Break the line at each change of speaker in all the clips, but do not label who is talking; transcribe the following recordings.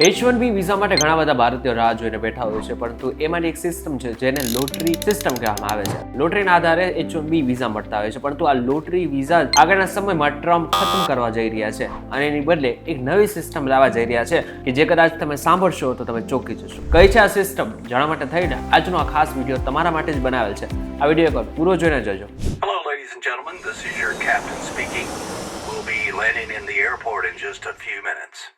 H1B visa માટે ઘણા બધા ભારતીયો રાહ જોઈને બેઠા હોય છે, પરંતુ એમાંની એક સિસ્ટમ છે જેને લોટરી સિસ્ટમ કહેવામાં આવે છે. લોટરીના આધારે H1B વિઝા મળતા હોય છે, પરંતુ આ લોટરી વિઝા આગળના સમયમાં ટ્રમ્પ ખતમ કરવા જઈ રહ્યા છે અને એની બદલે એક નવી સિસ્ટમ લાવવા જઈ રહ્યા છે કે જે કદાચ તમે સાંભળશો તો તમે ચોંકી જશો. કઈ છે આ સિસ્ટમ જાણવા માટે થઈને આજનો આ ખાસ વિડીયો તમારા માટે જ બનાવેલ છે. આ વિડીયો એકવાર પૂરો જોઈને જજો.
Hello, ladies and gentlemen. This is your captain speaking. We'll be landing in the airport in just a few minutes.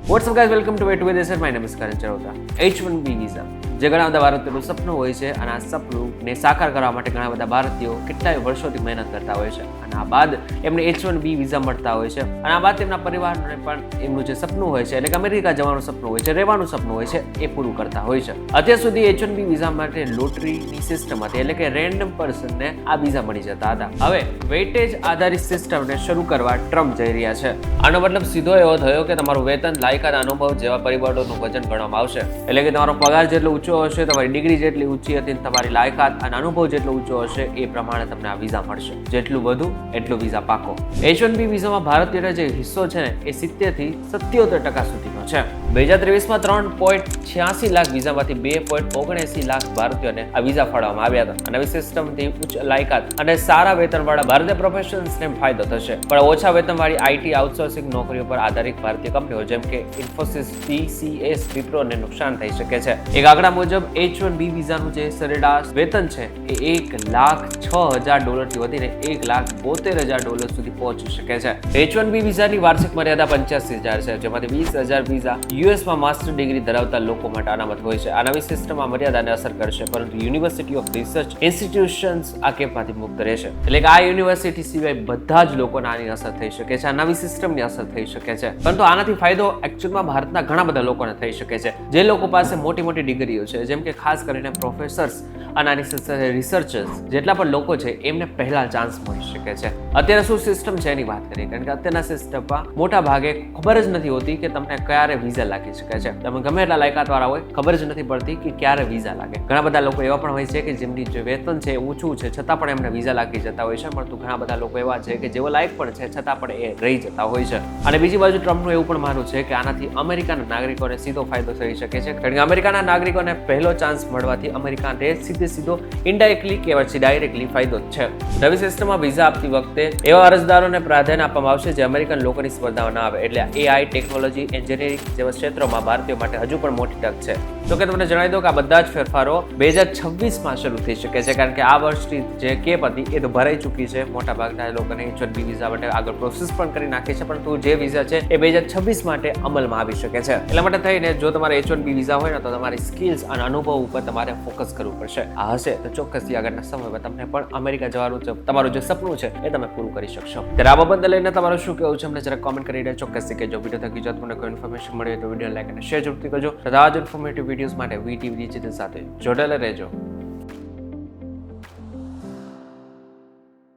What's up guys, welcome to Way This. My name is Karan Charotra. H1B visa જે ઘણા બધા ભારતીયોનું સપનું હોય છે અને આ સપનું સાકાર કરવા માટે ઘણા બધા ભારતીયો કેટલાય વર્ષોથી મહેનત કરતા હોય છે અને આ બાદ એમને H1B વિઝા મળતા હોય છે અને આ બાદ તેમના પરિવારને પણ એમનું જે સપનું હોય છે એટલે કે અમેરિકા જવાનું સપનું હોય છે, રહેવાનું સપનું હોય છે એ પૂરું કરતા હોય છે. અત્યાર સુધી H1B વિઝા માટે લોટરીની સિસ્ટમ હતી એટલે કે રેન્ડમ પર્સનને આ વિઝા મળી જતા હતા. હવે વેઇટેજ આધારિત સિસ્ટમને શરૂ કરવા ટ્રમ્પ જઈ રહ્યા છે. આનો મતલબ સીધો એવો થયો કે તમારું વેતન, લાયકાત, અનુભવ જેવા પરિબળોનું વજન ગણવામાં આવશે. એટલે કે તમારો પગાર જેટલો ઊંચો હશે, તમારી ડિગ્રી જેટલી ઊંચી હતી, તમારી લાયકાત અને અનુભવ જેટલો ઊંચો હશે એ પ્રમાણે તમને આ વિઝા મળશે. જેટલું વધુ એટલો વિઝા પાકો. H1B વિઝામાં ભારતીયોનો જે હિસ્સો છે ને એ 70 થી 77% સુધીનો છે. 2023માં 3.86 લાખ વિઝામાંથી 2.79 લાખ ભારતીયોને આ વિઝા ફાળવવામાં આવ્યા હતા. નવી સિસ્ટમથી ઉચ્ચ લાયકાત અને સારા વેતનવાળા ભારતીય પ્રોફેશનલ્સને ફાયદો થશે, પણ ઓછા વેતનવાળી IT આઉટસોર્સિંગ નોકરીઓ પર આધારિત ભારતીય કંપનીઓ જેમ કે ઇન્ફોસિસ, TCS, વિપ્રોને નુકસાન થઈ શકે છે. એક આંકડા મુજબ H1B વિઝાનું જે સરેરાશ વેતન છે એ $1,06,000 થી વધીને $1,72,000 સુધી પહોંચી શકે છે. H1B વિઝાની વાર્ષિક મર્યાદા 85,000 છે, જેમાંથી 20,000 વિઝા યુએસમાં માસ્ટર ડિગ્રી ધરાવતા લોકો માટે અનામત હોય છે. આ નવી સિસ્ટમ આ મર્યાદાને અસર કરશે, પરંતુ યુનિવર્સિટી ઓફ રિસર્ચ ઇન્સ્ટિટ્યુશન્સ આ કેપમાંથી મુક્ત રહેશે. એટલે કે આ યુનિવર્સિટી સિવાય બધા જ લોકોને આની અસર થઈ શકે છે, આ નવી સિસ્ટમની અસર થઈ શકે છે. પરંતુ આનાથી ફાયદો એકચ્યુઅલમાં ભારતના ઘણા બધા લોકોને થઈ શકે છે, જે લોકો પાસે મોટી મોટી ડિગ્રીઓ છે, જેમ કે ખાસ કરીને પ્રોફેસર્સ અને આની સાથે રિસર્ચર્સ જેટલા પણ લોકો છે એમને પહેલા ચાન્સ મળી શકે છે. અત્યારે શું સિસ્ટમ છે એની વાત કરીએ, કારણ કે અત્યારના સિસ્ટમમાં મોટા ભાગે ખબર જ નથી હોતી કે તમને ક્યારે વિઝા લાગી શકે છે. તમે ગમે એટલા લાયકાત વાળા હોય, ખબર જ નથી પડતી કે ક્યારે વિઝા લાગે. ઘણા બધા લોકો એવા પણ હોય છે કે જેમની જે વેતન છે ઊંચું છે છતાં પણ એમને વિઝા લાગી જતા હોય છે, પરંતુ ઘણા બધા લોકો એવા છે કે જેઓ લાયક પણ છે છતાં પણ એ રહી જતા હોય છે. અને બીજી બાજુ ટ્રમ્પનું એવું પણ માનવું છે કે આનાથી અમેરિકાના નાગરિકોને સીધો ફાયદો થઈ શકે છે, કારણ કે અમેરિકાના નાગરિકોને પહેલો ચાન્સ મળવાથી અમેરિકાને સીધો ઇનડાયરેક્ટલી કે પછી ડાયરેક્ટલી ફાયદો છે. નવી સિસ્ટમમાં વિઝા આપતી વખતે એવા અરજદારોને પ્રાધાન્ય આપવામાં આવશે જે અમેરિકન લોકોની સ્પર્ધામાં ના આવે. એટલે AI, ટેકનોલોજી, એન્જિનિયરિંગ જેવા ક્ષેત્રોમાં ભારતીયો માટે હજુ પણ મોટી તક છે. તો કે તમને જણાવી દો કે આ બધા જ ફેરફારો 2026માં શરૂ થઈ શકે છે, કારણ કે આ વર્ષની જે કેપ હતી એ તો ભરાઈ ચૂકી છે. મોટા ભાગના લોકોને H1B વિઝા માટે આગળ પ્રોસેસ પણ કરી નાખી છે, પરંતુ જે વિઝા છે એ 2026 માટે અમલમાં આવી શકે છે. એટલા માટે થઈને જો તમારે H1B વિઝા હોય ને તો તમારી સ્કિલ્સ અને અનુભવ ઉપર તમારે ફોકસ કરવું પડશે. આ હશે તો ચોક્કસથી આગળના સમયમાં તમને પણ અમેરિકા જવાનું તમારું જે સપનું છે એ તમે પૂરું કરી શકશો. ત્યારે આ બાબત લઈને તમારું શું કહેવું છે અમને જરા કોમેન્ટ કરીને ચોક્કસથી કહેજો. વિડીયો થકી જો તમને કોઈ ઇન્ફોર્મેશન મળે તો વિડીયો લાઈક અને શેર જરૂરથી કરજો. તથા આ જ ઇન્ફોર્મેટિવ વિડીયોઝ માટે VTV ડિજિટલ સાથે જોડાયેલા રહેજો.